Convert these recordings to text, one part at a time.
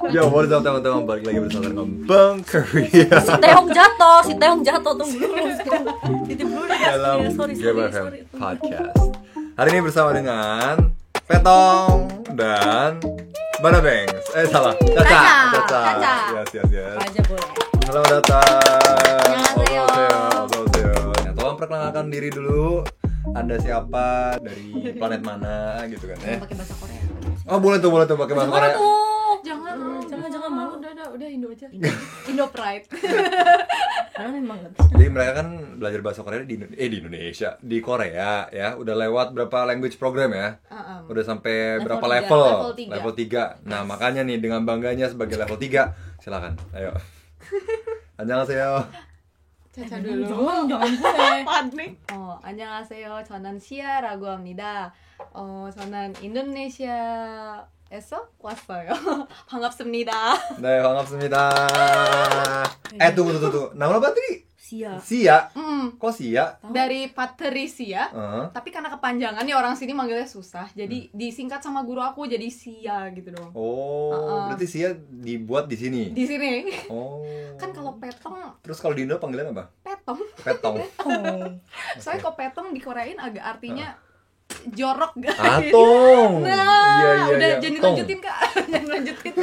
Yo, what is up teman-teman, balik lagi bersama dengan Bang Korea. Si Taeyong jatuh tunggu dulu. Titip dulu deh. Dalam Sorry. GBFM Podcast. Hari ini bersama dengan Petong dan Bana Bangs. Salah, Caca. Yes. Aja boleh. Selamat datang. Annyeonghaseyo. Annyeonghaseyo. Nah, tolong perkenalkan diri dulu. Anda siapa, dari planet mana gitu kan ya? Pakai bahasa Korea. Oh, boleh tuh pakai bahasa Korea. Jangan malu. Udah Indo aja. Indo Pride. Karena memang enggak bisa. Jadi mereka kan belajar bahasa Korea di Indonesia, di Korea ya. Udah lewat berapa language program ya? Udah sampai Level berapa 3, level? level 3. Nah, makanya nih dengan bangganya sebagai level 3, silakan. Ayo. 안녕하세요. Caca dulu. Jangan gue. panik. 안녕하세요. 저는 시아라고 합니다. 저는 인도네시아에서 왔어요. 반갑습니다. 네, 반갑습니다. tunggu. Nama apa tadi? Sia. Sia. Kok Sia? Dari Patricia. Heeh. Tapi karena kepanjangan nih orang sini manggilnya susah. Jadi disingkat sama guru aku jadi Sia gitu doang. Oh, berarti Sia dibuat di sini. Di sini. Oh. Kan kalau petong, Terus kalau di Indo panggilan apa? petong. Petong. Soalnya kalau petong di Koreain agak artinya jorok guys. Atong. Nah, udah iya. jangan Tong. lanjutin Kak. Jangan lanjutin.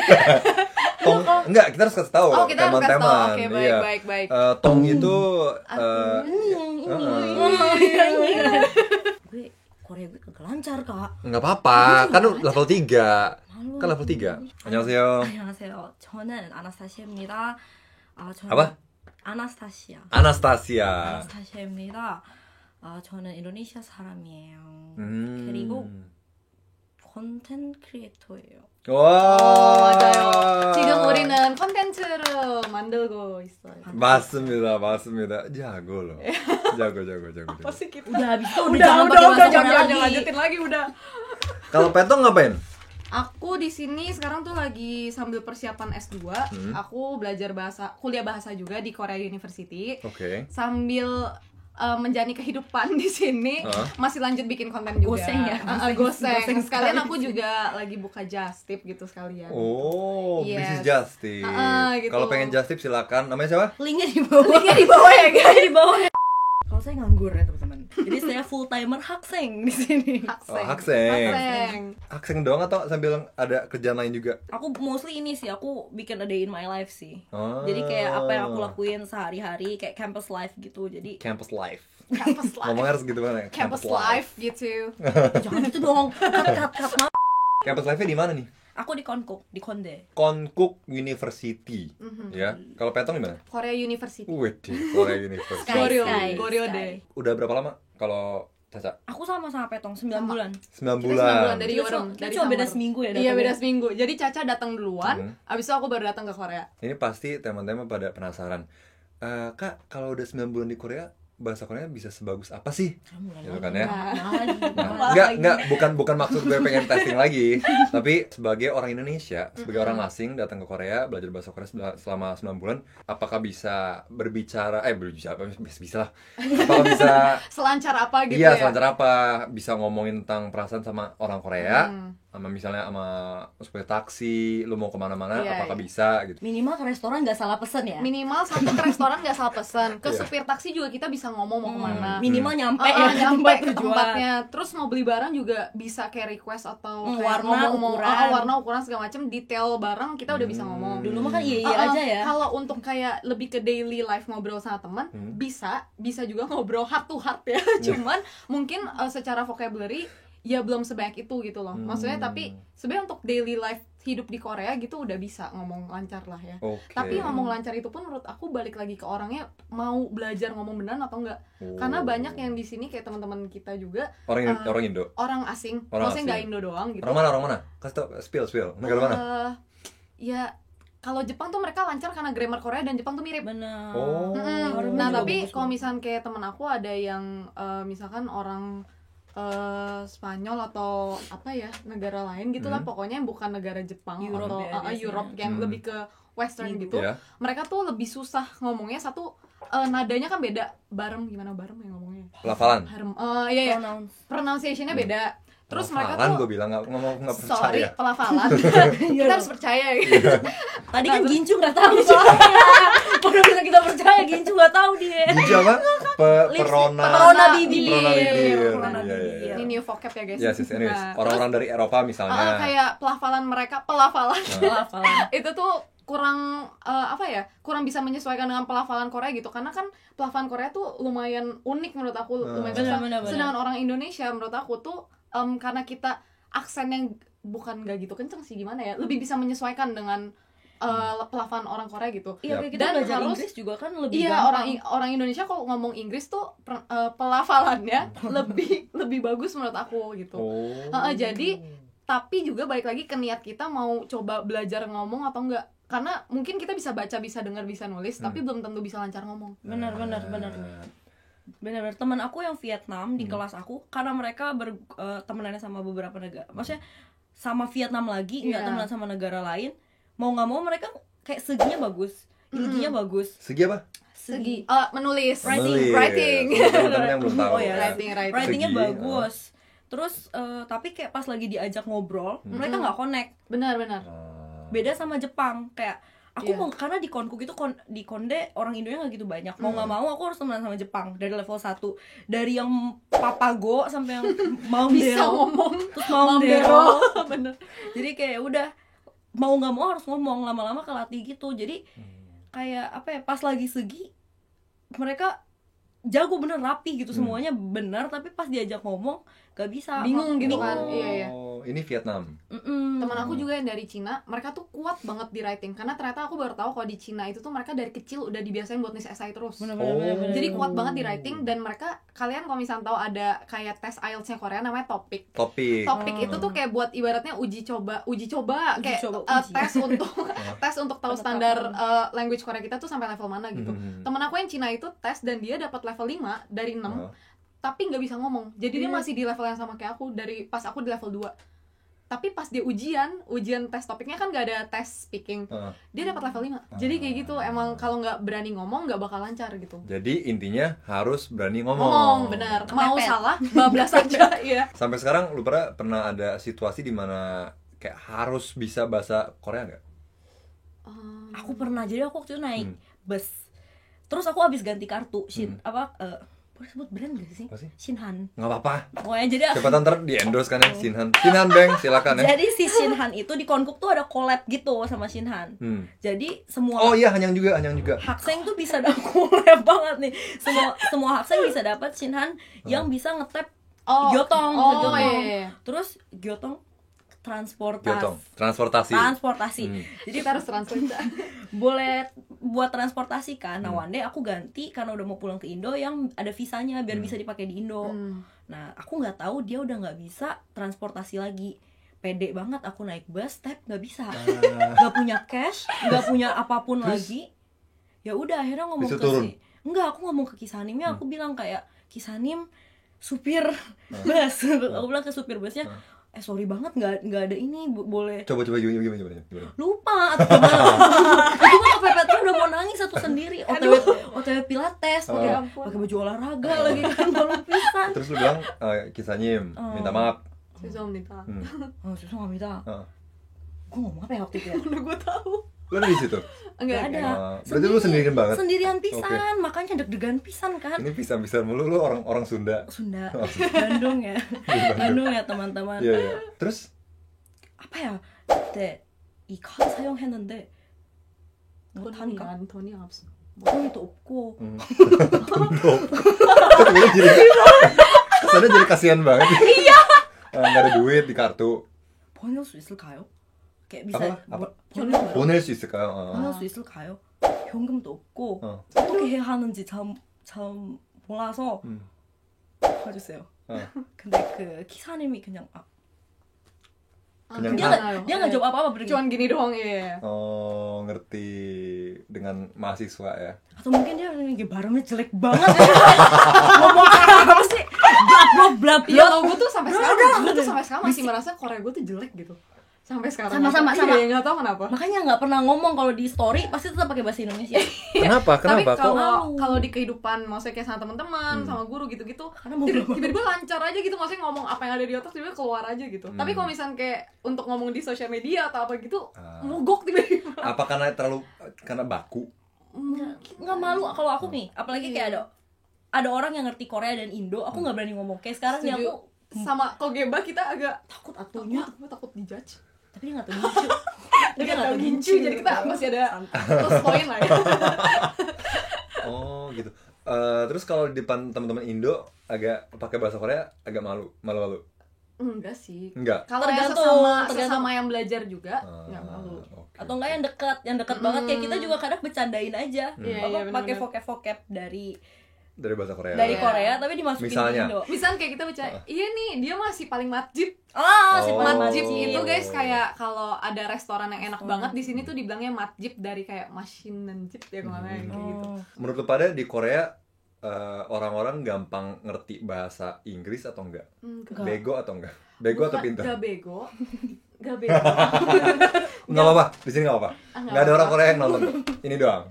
Tong, enggak, kita harus kasih tahu Oh, kita harus kasih tahu. teman-teman. Oke, Iya. baik. Tong itu Gue Korea gue kagak lancar, Kak. enggak apa-apa, kan level 3. Malu. Kan level 3. 안녕하세요. 안녕하세요. 저는 아나스타시아입니다. 저는 apa? 아나스타시아. Anastasia. 아나스타시아입니다. 저는 인도네시아 사람이에요. 음. 그리고 콘텐츠 크리에이터예요. 와. 맞아요. 지금 우리는 콘텐츠를 만들고 있어요. 맞습니다. jago loh. jago. Apa sih kita? Udah habis itu jangan pakai bahasa Korea jangan lagi. lanjutin lagi udah. Kalau Petong ngapain? Aku di sini sekarang tuh lagi sambil persiapan S2. Aku belajar kuliah bahasa juga di Korea University. Oke. Sambil menjalani kehidupan di sini, masih lanjut bikin konten juga. Goseng ya? Goseng. Sekalian sekali aku juga lagi buka Just Tip gitu sekalian. Oh, Yes. bisnis Just Tip. Gitu. Kalau pengen Just Tip silakan. Namanya siapa? Linknya di bawah. Linknya di bawah ya guys. Di bawah. Kalau saya nganggur ya teman-teman. Jadi saya full timer hakseng di sini. Hakseng. Hakseng doang atau sambil ada kerjaan lain juga? Aku mostly ini sih, aku bikin a day in my life sih. Oh. Jadi kayak apa yang aku lakuin sehari-hari, kayak campus life gitu. Jadi Campus life. Campus life. Ngomongnya harus gitu kan ya? Campus life gitu. jangan gitu dong. Cut. Maaf. Campus life-nya di mana nih? Aku di Konkuk, di Konde. Konkuk University. Ya. Kalau Petong di mana? Korea University. Korea University. Goryeo Day. Udah berapa lama kalau Caca? Aku sama Petong 9 bulan. 9 Kita 9 bulan. bulan dari Yorong. Kita cuma beda seminggu ya. Iya datangnya. beda seminggu. Jadi Caca datang duluan, abis itu aku baru datang ke Korea. Ini pasti teman-teman pada penasaran. Kak, kalau udah 9 bulan di Korea, bahasa Korea bisa sebagus apa sih? Gitu kan ya. Enggak, bukan maksud gue pengen testing lagi, tapi sebagai orang Indonesia, sebagai orang asing datang ke Korea, belajar bahasa Korea selama 9 bulan, apakah bisa berbicara bisa lah. Apakah bisa Selancar apa gitu iya, ya? selancar apa? Bisa ngomongin tentang perasaan sama orang Korea, sama misalnya sama supaya taksi, lu mau kemana-mana, Iya, apakah iya. bisa gitu. Minimal ke restoran nggak salah pesen ya. Minimal sampai ke restoran nggak salah pesen. Ke supir taksi juga kita bisa ngomong mau kemana. Minimal nyampe nyampe tempat ke tujuan. tempatnya. Terus mau beli barang juga bisa kayak request atau kayak warna, ngomong ukuran. warna, ukuran segala macam, detail barang kita udah bisa ngomong. Dulu mah kan iya aja ya. Kalau untuk kayak lebih ke daily life ngobrol sama teman, bisa juga ngobrol heart to heart ya. Cuman mungkin secara vocabulary ya belum sebanyak itu gitu loh. Maksudnya tapi sebenarnya untuk daily life hidup di Korea gitu udah bisa ngomong lancar lah ya. Oke. Tapi ngomong lancar itu pun menurut aku balik lagi ke orangnya mau belajar ngomong beneran atau enggak. Karena banyak yang di sini kayak teman-teman kita juga Orang Indo. orang asing, Orang maksudnya nggak asing. Indo doang gitu. Orang mana? Kasih tau, spill. Negara mana? Ya kalau Jepang tuh mereka lancar karena grammar Korea dan Jepang tuh mirip. Benar. Oh. Nah juga tapi bagus kalau misalkan kayak temen aku ada yang misalkan orang Spanyol atau apa ya negara lain gitu lah, pokoknya yang bukan negara Jepang Europe atau ya, biasanya. Europe yang lebih ke Western gitu. Iya. Mereka tuh lebih susah ngomongnya. Satu nadanya kan beda. Barem gimana barem yang ngomongnya? Lafalan. Iya ya. Pronounce. Pronunciation-nya beda. Terus mereka Pelafalan tuh gue bilang nggak percaya. sorry, pelafalan. Kita harus percaya gitu. Tadi kan Gincu nggak tahu soalnya. Udah bisa kita percaya, Gincu nggak tahu dia. Gincu apa? Perona bibir. Perona bibir. Perona Iya, iya, iya. Ini new vocab ya guys. Yes, anyways. Nah, Orang-orang dari Eropa misalnya. kayak pelafalan mereka, pelafalan itu tuh kurang kurang bisa menyesuaikan dengan pelafalan Korea gitu, karena kan pelafalan Korea tuh lumayan unik menurut aku, lumayan susah. Benar. Sedangkan orang Indonesia menurut aku tuh karena kita aksen yang bukan gak gitu kenceng sih, gimana ya, lebih bisa menyenyesuaikan dengan pelafalan orang Korea gitu. Iya, kita dan belajar harus, Inggris juga kan lebih iya, gampang. orang Indonesia kalau ngomong Inggris tuh pelafalannya lebih bagus menurut aku gitu. Jadi tapi juga balik lagi ke niat kita mau coba belajar ngomong atau enggak, karena mungkin kita bisa baca, bisa dengar, bisa nulis, tapi belum tentu bisa lancar ngomong. Benar. Teman aku yang Vietnam di kelas aku, karena mereka temenannya sama beberapa negara, maksudnya sama Vietnam lagi, nggak temenan sama negara lain, mau nggak mau mereka kayak seginya bagus, ilmunya bagus. Segi apa? Segi menulis, Menulis. writing. Teman-teman yang belum tahu. Oh ya, writingnya Segi, bagus. Terus tapi kayak pas lagi diajak ngobrol, mereka nggak connect. Benar. Beda sama Jepang, kayak aku mau, karena di Konkuk itu di Konde orang Indonya nggak gitu banyak, mau nggak mau aku harus temenan sama Jepang dari level 1, dari yang papago sampai yang Bisa maundero, ngomong, terus maundero. bener. Jadi kayak udah mau nggak mau harus ngomong, lama-lama kelatih gitu. Jadi kayak apa ya, pas lagi segi mereka jago bener, rapi gitu, semuanya bener, tapi pas diajak ngomong gak bisa, Bingung gitu kan. Iya. Ini Vietnam. Teman aku juga yang dari Cina, mereka tuh kuat banget di writing, karena ternyata aku baru tahu kalau di Cina itu tuh mereka dari kecil udah dibiasain buat nulis esai terus. Bener. Jadi kuat banget di writing, dan mereka, kalian kalau misalnya tahu ada kayak tes IELTS-nya Korea namanya topik itu tuh kayak buat ibaratnya uji coba kayak tes untuk tahu standar language Korea kita tuh sampai level mana gitu. Temen aku yang Cina itu tes dan dia dapat level 5 dari 6, tapi nggak bisa ngomong. Jadi dia masih di level yang sama kayak aku dari pas aku di level 2. Tapi pas dia ujian tes topiknya kan nggak ada tes speaking, dia dapat level 5. Jadi kayak gitu, emang kalau nggak berani ngomong nggak bakal lancar gitu. Jadi intinya harus berani ngomong. Benar. Mau salah bablas aja. Iya. Sampai sekarang lu pernah ada situasi di mana kayak harus bisa bahasa Korea nggak? Aku pernah, jadi aku waktu itu naik bus, terus aku habis ganti kartu boleh sebut brand gak sih? Shinhan. Nggak apa-apa. Pokoknya jadi Cepetan ntar di endorse kan ya, Shinhan Bang, silakan ya. Jadi si Shinhan itu di Konkuk tuh ada collab gitu sama Shinhan. Jadi semua Hanyang juga. Hakseng tuh bisa dapat collab banget nih. Semua Hakseng bisa dapat Shinhan yang bisa ngetap Gyotong. Iya. Terus Gyotong transportasi. Jadi Kita harus translate. boleh buat transportasi kan. Nah, one day aku ganti karena udah mau pulang ke Indo yang ada visanya biar bisa dipakai di Indo. Nah, aku nggak tahu dia udah nggak bisa transportasi lagi. Pede banget aku naik bus, nggak bisa. Nggak punya cash, nggak punya apapun lagi. Ya udah akhirnya ngomong aku ngomong ke Kisanimnya, aku bilang kayak, Kisanim, supir bus. Aku bilang ke supir busnya, sorry banget nggak ada ini, boleh coba gimana lupa atau gimana. Itu mah kepepet udah mau nangis satu sendiri. OTW pilates pakai baju olahraga lagi kan, baru pisan. Terus lu bilang Kisanyim minta maaf. Susah minta. Susah nggak minta. Gue ngomong apa ya waktu itu ya? Udah gue tahu. Lu ada di situ? Enggak ada. Berarti lu sendirian banget? Sendirian pisan, makanya deg-degan pisan kan. Ini pisan mulu, lu orang Sunda. Bandung ya. Bandung ya teman-teman. Iya. Terus? apa ya? 그때 이 카드 사용했는데 못하니까 돈이 없어. 돈도 없고. 돈도 없고. Kesannya jadi kasihan banget. Iya. Nggak ada duit di kartu. 보낼 수 있을까요? kayak bisa 보낼 수 있을까요? 보낼 수 있을까요? 현금도 없고 어떻게 해야 하는지 참 몰라서 봐주세요. 근데 그 기사님이 그냥 dia nggak jawab apa-apa, cuman gini doang ya. Oh, ngerti dengan mahasiswa ya. Atau mungkin dia lagi barangnya jelek banget ya. Ngomong apa sih? Blab. Ya gue tuh sampai sekarang masih merasa Korea gue tuh jelek gitu. sampai sekarang sama iya, nggak tahu kenapa. Makanya nggak pernah ngomong kalau di story pasti tetap pakai bahasa Indonesia. Kenapa? Tapi Kok? kalau di kehidupan maksudnya kayak sama teman-teman, sama guru gitu-gitu, Karena mau tiba-tiba lancar aja gitu, maksudnya ngomong apa yang ada di otak tiba-tiba keluar aja gitu. Tapi kalau misalnya kayak untuk ngomong di sosial media atau apa gitu, mogok tiba-tiba. Apa karena baku? nggak malu kalau aku nih, apalagi kayak ada orang yang ngerti Korea dan Indo, aku nggak berani ngomong. Kayak sekarang nih aku sama Kogeba kita agak takut atunya, takut dijudge. tapi dia nggak tahu gincu. Dia nggak tahu gincu, jadi kita masih ada plus poin lah ya. Oh gitu. Terus kalau di depan teman-teman Indo agak pakai bahasa Korea agak malu. Enggak sih. Enggak. Kalau yang sesama yang belajar juga enggak malu. Okay. Atau enggak yang dekat banget kayak kita juga kadang bercandain aja. Iya, Pakai vocab dari bahasa Korea. Dari Korea tapi dimasukin Misalnya? ke Indo. Misalnya kayak kita baca, iya nih dia masih paling matjib. Si Matjib matjib itu guys kayak kalau ada restoran yang enak banget di sini tuh dibilangnya matjib dari kayak mashinenjib ya kemana kayak gitu. Menurut lu pada di Korea orang-orang gampang ngerti bahasa Inggris atau enggak? Bego atau enggak? Bego atau pintar? Gak bego. Enggak apa-apa, di sini enggak apa-apa. Enggak ada orang Korea yang nonton. Ini doang.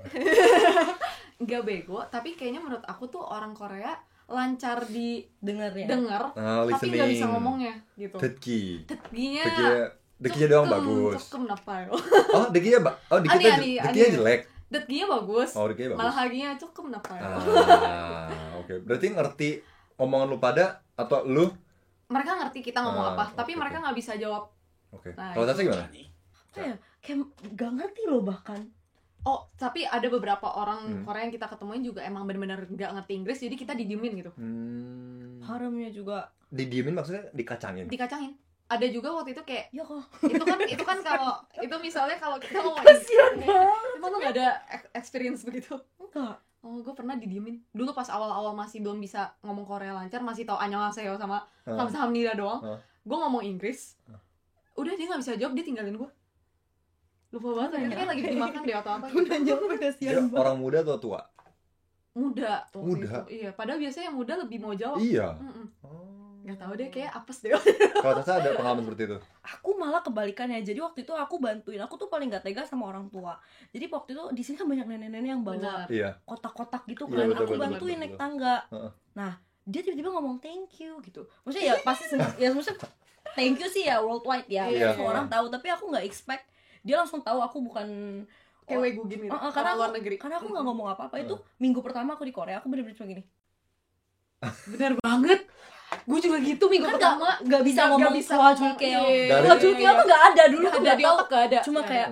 Gak bego, tapi kayaknya menurut aku tuh orang Korea lancar di denger, tapi gak bisa ngomongnya gitu. Dekinya doang bagus. Cokem napa yo. Dekinya jelek. Dekinya bagus. Dekinya bagus. Malah haginya cokem napa yo. Oke. Berarti ngerti omongan lu pada atau lu? Mereka ngerti kita ngomong apa, tapi mereka nggak bisa jawab. Oke. Nah, kalau Caca gimana? Kayak gak ngerti loh bahkan. Oh, tapi ada beberapa orang Korea yang kita ketemuin juga emang benar-benar gak ngerti Inggris, jadi kita didiemin gitu. Haremnya juga. Didiemin maksudnya dikacangin? Dikacangin. Ada juga waktu itu kayak, ya kok. Itu kan kalau itu misalnya kalau kita ngomong emang lu gak ada experience begitu? Enggak. Oh, gue pernah didiemin. Dulu pas awal-awal masih belum bisa ngomong Korea lancar, masih tahu annyeonghaseyo sama kamsahamnida doang. Gue ngomong Inggris. Udah dia gak bisa jawab, dia tinggalin gue. Lupa banget, dia lagi dimakan deh atau apa gitu. Dia orang muda atau tua? Muda. Muda? Itu. Iya, padahal biasanya yang muda lebih mau jawab. Iya. Gak tau deh, kayak apes deh. Kalau Tessa ada pengalaman seperti itu? Aku malah kebalikannya. Jadi waktu itu aku bantuin. Aku tuh paling gak tega sama orang tua. Jadi waktu itu di sini kan banyak nenek-nenek yang bawa kotak-kotak gitu kan. Aku bantuin naik tangga. Nah, dia tiba-tiba ngomong thank you gitu. Maksudnya ya pasti maksudnya thank you sih ya worldwide ya. Semua orang tahu, tapi aku nggak expect dia langsung tahu aku bukan kayak wegugin gitu. Karena luar negeri. Karena aku nggak ngomong apa-apa. Itu minggu pertama aku di Korea, aku bener-bener cuma gini. Bener banget. Gue juga gitu minggu pertama nggak bisa ngomong Hwajulkeo. Hwajulkeo tuh nggak ada dulu, aku nggak tahu. Ada. Cuma kayak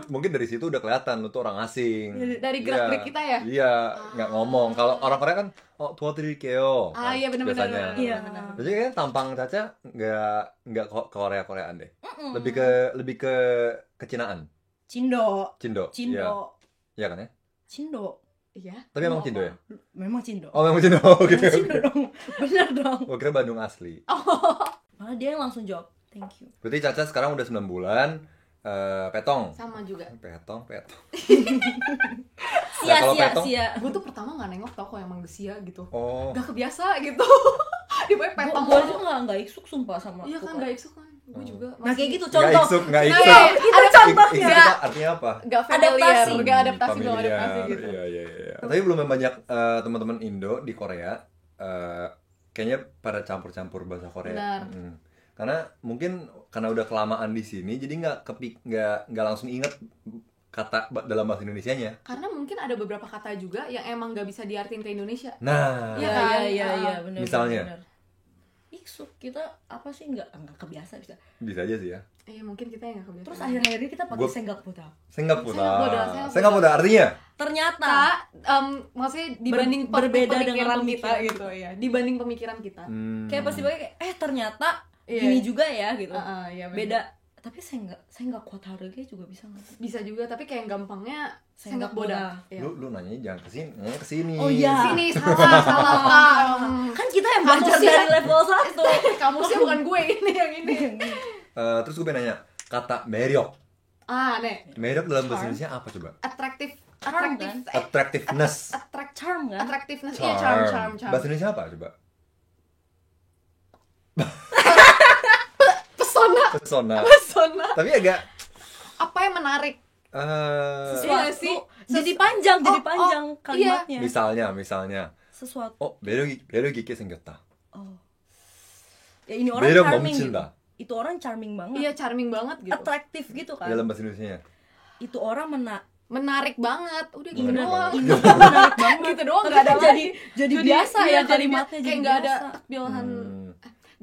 mungkin dari situ udah kelihatan lu tuh orang asing. Dari gerak-gerik kita ya? Iya, nggak ngomong. Kalau orang Korea kan 도와드릴게요. Iya benar-benar. Iya. Jadi kan tampang Caca nggak Korea-Koreaan deh. Lebih ke kecinaan. Cindo. Iya kan ya? Cindo. Iya. Tapi emang Cindo ya? Memang Cindo. Oh, memang Cindo. Oke. Cindo dong. Bener dong. Gue kira Bandung asli. Malah dia yang langsung jawab, thank you. Berarti Caca sekarang udah 9 bulan. Petong. Sama juga. Petong. Sia. Gue tuh pertama nggak nengok tau kok emang sia gitu. Oh. Gak kebiasa gitu. Dia petong. Gue juga nggak iksuk sumpah sama. Iya kan nggak iksuk kan. Gue juga. Nah kayak gitu contoh. Nggak iksuk. Itu contohnya. Artinya apa? Gak familiar. Gak adaptasi belum Familiar. adaptasi gitu. Iya. Tapi belum banyak teman-teman Indo di Korea. Kayaknya pada campur-campur bahasa Korea. Benar. Karena mungkin karena udah kelamaan di sini jadi nggak langsung inget kata dalam bahasa Indonesianya. Karena mungkin ada beberapa kata juga yang emang nggak bisa diartiin ke Indonesia. Nah, iya benar. Misalnya iksuk kita apa sih nggak kebiasa bisa aja sih ya. Iya mungkin kita yang nggak kebiasa. Terus akhir-akhir ini kita pakai senggak Buddha artinya ternyata maksudnya dibanding berbeda dengan dengan kita gitu ya, dibanding pemikiran kita. Kayak pasti pakai ternyata gini juga ya gitu. Iya, beda. Tapi saya nggak kuat harga juga bisa nggak? Bisa juga, tapi kayak gampangnya senggak boda. Lu nanyanya jangan kesini. Oh iya. Sini salah Pak. Kan kita yang belajar dari level 1. Kamusnya bukan gue ini yang ini. Terus gue pengen nanya kata meryok. Nih. Meryok dalam bahasa Indonesia apa coba? Attractiveness. Charm kan? Attractiveness. Iya, charm. Bahasa Indonesia apa coba? Pesona. Tapi agak Apa yang menarik? Sesuatu Iya sih. jadi panjang iya. kalimatnya. misalnya Sesuatu. 매력있게 생겼다. Ya ini orang 매력 charming gitu. 넘친다. Itu orang charming banget. Iya, charming banget gitu. Atraktif gitu kan. dalam bahasa Indonesia. Itu orang Menarik banget. Udah gitu Menarik doang. banget. menarik banget. Gitu doang, Tapi nggak ada kan lagi. jadi biasa iya, ya jadi kalimatnya kayak jadi nggak ada biasa. takbilan.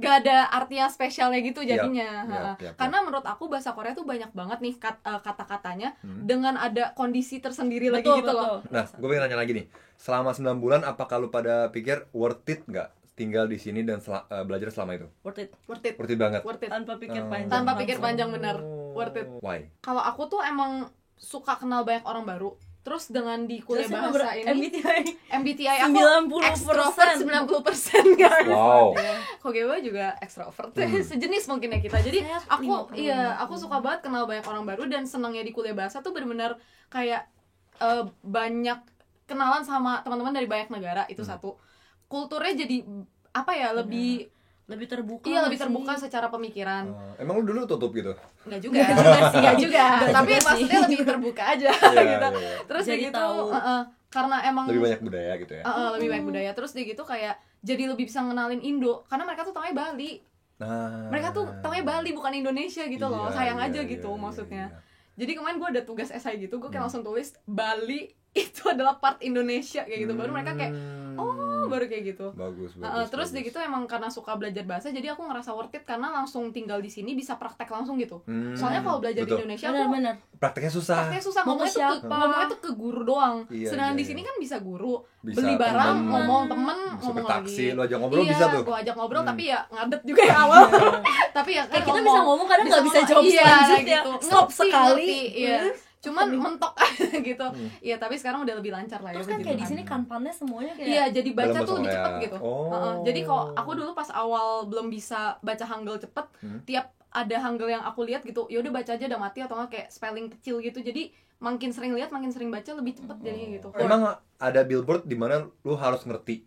Gak ada artinya spesialnya gitu jadinya. Yap. Karena menurut aku bahasa Korea tuh banyak banget nih kata-katanya dengan ada kondisi tersendiri lagi gitu loh. Nah, gue pengen nanya lagi nih. Selama 9 bulan apakah lu pada pikir worth it nggak tinggal di sini dan belajar selama itu? Worth it. Worth it. Worth it banget. Worth it. Tanpa pikir panjang. Tanpa pikir langsung. panjang, benar. Worth it. Why? Kalau aku tuh emang suka kenal banyak orang baru. Terus dengan di kuliah Terus bahasa ini MBTI aku 90%. extrovert 90% guys. Wow. Kogewa juga extrovert. Sejenis mungkin ya kita. Jadi Saya aku 50. aku suka banget kenal banyak orang baru dan senangnya di kuliah bahasa tuh benar-benar kayak banyak kenalan sama teman-teman dari banyak negara, itu satu. Kulturnya jadi apa ya, lebih terbuka. iya, lebih sih. terbuka secara pemikiran. Emang lu dulu tutup gitu? Enggak juga sih, enggak juga. Tapi maksudnya lebih terbuka aja gitu. Iya. Terus Jadi gitu, tahu. karena emang Lebih banyak budaya gitu ya. lebih banyak budaya. Terus dia gitu kayak jadi lebih bisa ngenalin Indo karena mereka tuh taunya Bali. Nah. Mereka tuh taunya Bali bukan Indonesia gitu loh. Iya, Sayang iya, aja iya, gitu iya, maksudnya. iya. Jadi kemarin gue ada tugas esai gitu, gue kayak langsung tulis Bali itu adalah part Indonesia kayak gitu. Baru mereka kayak baru kayak gitu. Bagus. Terus dia gitu emang karena suka belajar bahasa, jadi aku ngerasa worth it karena langsung tinggal di sini bisa praktek langsung gitu. Soalnya kalau belajar di Indonesia aku Benar-benar. Prakteknya susah. ngomongnya Mau tuh siapa? ngomongnya tuh ke guru doang. Iya, Sedangkan iya, di sini iya. kan bisa guru, Bisa beli barang, temen, ngomong temen, bisa ngomong bertaksi, lagi. lu ajak ngobrol iya, bisa tuh. Gua ajak ngobrol tapi ya ngadet juga ya awal. Tapi ya kan Kita bisa ngomong kadang nggak bisa jawab iya, selanjutnya. gitu. Stop Ngerti, sekali. ngerti, iya. Cuman mentok aja gitu. Iya, tapi sekarang udah lebih lancar lah ya. Terus kan puji kayak di Tuhan. sini kanpannya semuanya kayak Iya, jadi baca Dalam tuh bahasa lebih Korea. cepet gitu. Oh. Jadi kalau aku dulu pas awal belum bisa baca Hangul cepet, tiap ada Hangul yang aku lihat gitu, ya udah baca aja udah mati atau nggak kayak spelling kecil gitu. Jadi makin sering lihat, makin sering baca lebih cepet jadinya gitu. Emang ada billboard di mana lu harus ngerti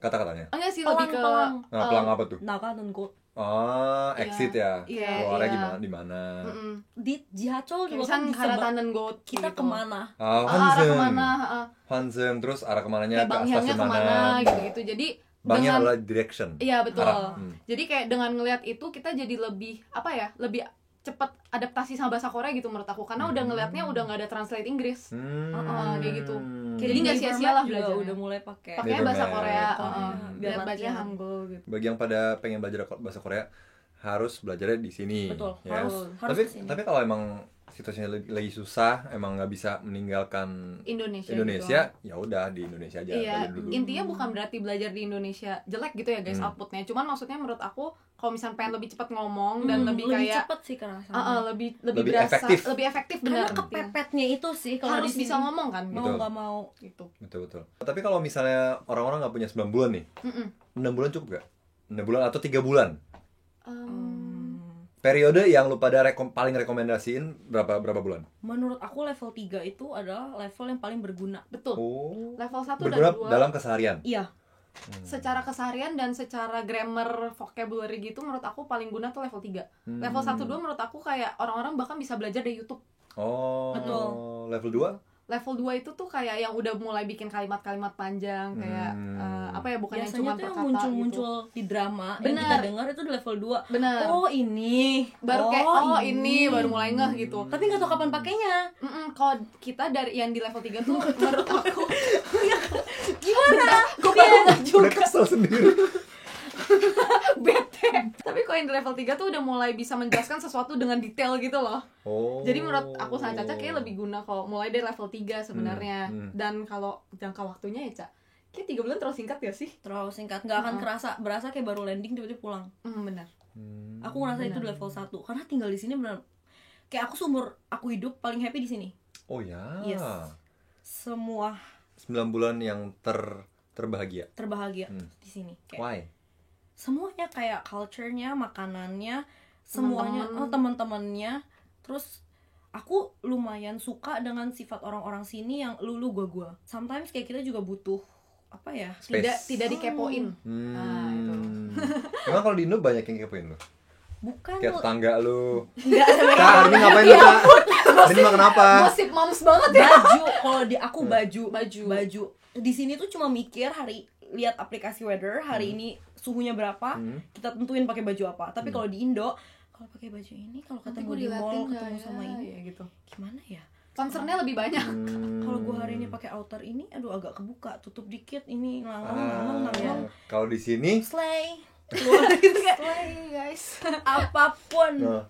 kata-katanya? Enggak sih, lebih ke Nah, pelang apa tuh? 나가 눈꽃 Exit ya. Iya, Keluarnya iya. gimana di mana? di Jihacho kayak juga misalnya kan disebut Karatanen Got kita gitu. kemana. arah Hwansung. kemana, Hwansung, terus arah kemananya kayak ke Bang stasiun Hyangnya mana? kemana gitu-gitu. Jadi Bangnya dengan adalah direction. iya betul. Arah. Jadi kayak dengan ngelihat itu kita jadi lebih apa ya, lebih cepat adaptasi sama bahasa Korea gitu menurut aku, karena udah ngelihatnya udah nggak ada translate Inggris. Kayak gitu. Jadi nggak sia-sia lah juga belajarnya. udah mulai pakai Pakainya bahasa Neighbor Korea, Korea. biar Biar baca latihan. Hangul gitu. Bagi yang pada pengen belajar bahasa Korea harus belajarnya di sini. Betul, ya. harus kesini. Tapi kalau emang situasinya lagi susah, emang nggak bisa meninggalkan Indonesia ya udah di Indonesia aja Iya, belajar dulu. intinya bukan berarti belajar di Indonesia jelek gitu ya guys outputnya. Cuman maksudnya menurut aku kalau misalnya pengen lebih cepat ngomong dan lebih kayak cepet sih kerasa. lebih Lebih berasa, efektif. lebih efektif Karena benar. kepepetnya itu sih kalau Harus di bisa sini. ngomong kan. Mau Betul. nggak mau Gitu. Betul. Tapi kalau misalnya orang-orang nggak punya 9 bulan nih, 6 bulan cukup gak? 6 bulan atau 3 bulan? Periode yang lu pada paling rekomendasiin berapa bulan? menurut aku level 3 itu adalah level yang paling berguna. Betul. Oh. Level 1 dan Berguna 2 dalam keseharian. Iya. secara keseharian dan secara grammar vocabulary gitu menurut aku paling guna tuh level 3. Level 1 2 menurut aku kayak orang-orang bahkan bisa belajar dari YouTube. Oh. Betul. Level 2? Level 2 itu tuh kayak yang udah mulai bikin kalimat-kalimat panjang kayak apa ya, bukan yang Biasanya cuma tuh yang perkata muncul-muncul gitu. di drama yang Bener. kita dengar itu di level 2. Bener. Oh, ini. Baru kayak ini baru mulai ngeh gitu. Tapi nggak tahu kapan pakainya. Kalau kita dari yang di level 3 tuh menurut aku Gimana? gue baru nggak juga Udah kesel sendiri. bete. Tapi kalau yang di level 3 tuh udah mulai bisa menjelaskan sesuatu dengan detail gitu loh. Oh. Jadi menurut aku sama Caca kayak lebih guna kalau mulai dari level 3 sebenarnya. Dan kalau jangka waktunya ya Ca, kayak 3 bulan terlalu singkat ya sih? Terlalu singkat, nggak akan berasa kayak baru landing tiba-tiba pulang. Benar. Aku ngerasa itu di level 1 karena tinggal di sini benar kayak aku seumur aku hidup paling happy di sini. Oh ya. Yes. Semua 9 bulan yang terbahagia. terbahagia di sini. Kayak Why? semuanya kayak culture-nya, makanannya, semuanya, teman-temannya. Terus aku lumayan suka dengan sifat orang-orang sini yang lu gua. Sometimes kayak kita juga butuh apa ya? Space. Tidak dikepoin. Nah, itu. Emang kalau di Indo banyak yang kepoin lo? Bukan kayak tetangga lu. Enggak sampai Kak, hari ini ngapain lu, Kak? Hari ini makan apa? Gosip moms banget ya. baju. Kalau di aku baju. Di sini tuh cuma mikir lihat aplikasi weather hari ini suhunya berapa, kita tentuin pakai baju apa. Tapi kalau di Indo, kalau pakai baju ini, kalau ketemu di mall ketemu sama ini ya gitu. Gimana ya? Concernnya lebih banyak. Kalau gue hari ini pakai outer ini, aduh agak kebuka, tutup dikit ini lang. Kalau di sini Slay. Keluar gitu kayak guys. apapun.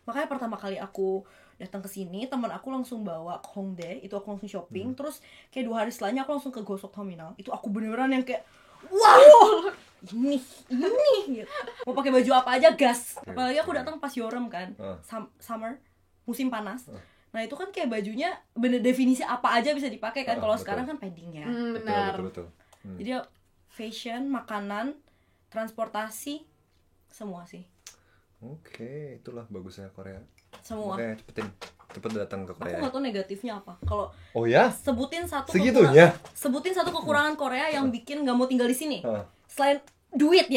Makanya pertama kali aku datang ke sini, teman aku langsung bawa ke Hongdae, itu aku langsung shopping, terus kayak 2 hari setelahnya aku langsung ke Gosok Terminal. Itu aku beneran yang kayak wow, ini gitu. Mau pakai baju apa aja gas. Apalagi aku datang pas Yorem kan, summer, musim panas. Nah itu kan kayak bajunya bener definisi apa aja bisa dipakai kan. Kalau sekarang kan padding ya. Benar. Betul. Jadi fashion, makanan, transportasi, semua sih. Oke, itulah bagusnya Korea. Semua. Oke, cepet datang ke Korea. Aku nggak tahu negatifnya apa. Kalau Oh ya? sebutin satu Segitunya? sebutin satu kekurangan Korea yang bikin nggak mau tinggal di sini. Selain duit.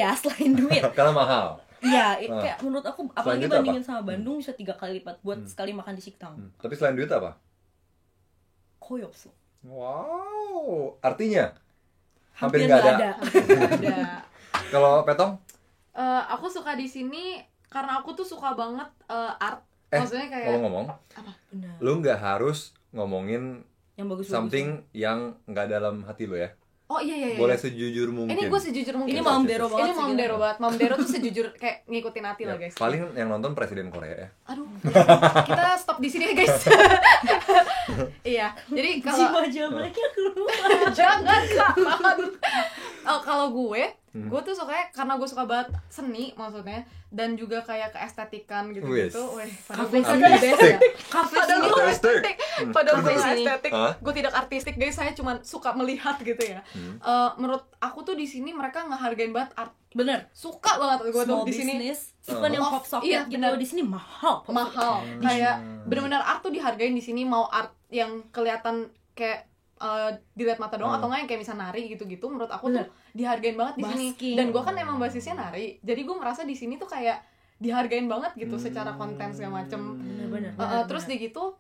Karena mahal. Iya, kayak menurut aku apalagi duit bandingin apa? sama Bandung bisa 3 kali lipat buat sekali makan di Siktang. Tapi selain duit apa? Koyopsu. Wow, artinya Hampir nggak nggak ada. Ada. Kalau Petong? Aku suka di sini karena aku tuh suka banget art. Maksudnya kayak ngomong-ngomong, Benar. lu nggak harus ngomongin Yang bagus. something yang nggak dalam hati lo ya. Oh iya. Boleh sejujur mungkin. Ini gue sejujur mungkin. Ini Mam Dero banget. Ini Mam Dero banget. Mam Dero tuh sejujur kayak ngikutin hati lah guys. Paling yang nonton presiden Korea ya. Aduh, kita stop di sini ya guys. Iya, jadi kalau Jiwa-jiwanya keluar. jangan Kak. Kalau gue tuh sukanya karena gue suka banget seni maksudnya dan juga kayak keestetikan gitu-gitu. Weh, padahal gue Kafe nggak sini best ya. Kafe Padahal sini. gue estetik. Padahal gue nggak Sini. estetik. Gue tidak artistik guys, saya cuma suka melihat gitu ya. Menurut aku tuh di sini mereka ngehargain banget art. Bener. Suka banget gue tuh Small di sini. business, even yang pop socket Iya, gitu bener. di sini mahal. Kayak benar-benar art tuh dihargain di sini, mau art yang kelihatan kayak dilihat mata doang atau nggak yang kayak misal nari gitu-gitu, menurut aku tuh dihargain banget di sini. Basking. Dan gue kan emang basisnya nari, jadi gue merasa di sini tuh kayak dihargain banget gitu secara konten segala macem. Bener. Terus di gitu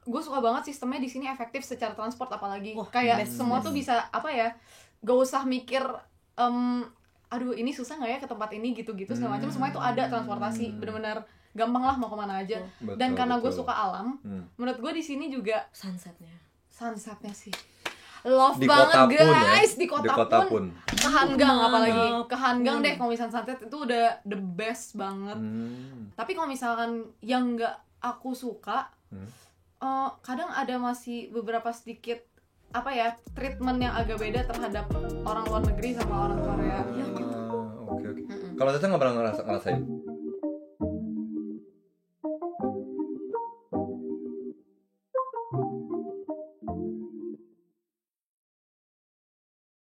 gue suka banget sistemnya di sini efektif secara transport, apalagi Wah, kayak best. semua tuh bisa apa ya, gak usah mikir aduh ini susah nggak ya ke tempat ini gitu-gitu segala macam, semua itu ada transportasi, bener-bener gampang lah mau kemana aja. Dan karena gue suka alam, menurut gue di sini juga sunsetnya sih love Di banget kota pun guys. ya? Di kota Di kota pun. pun. Ke Hanggang apalagi ke Hanggang deh, kalau misalnya sunset itu udah the best banget. Tapi kalau misalkan yang nggak aku suka, kadang ada masih beberapa sedikit apa ya, treatment yang agak beda terhadap orang luar negeri sama orang Korea. Oke. Kalau Tete nggak pernah ngerasain?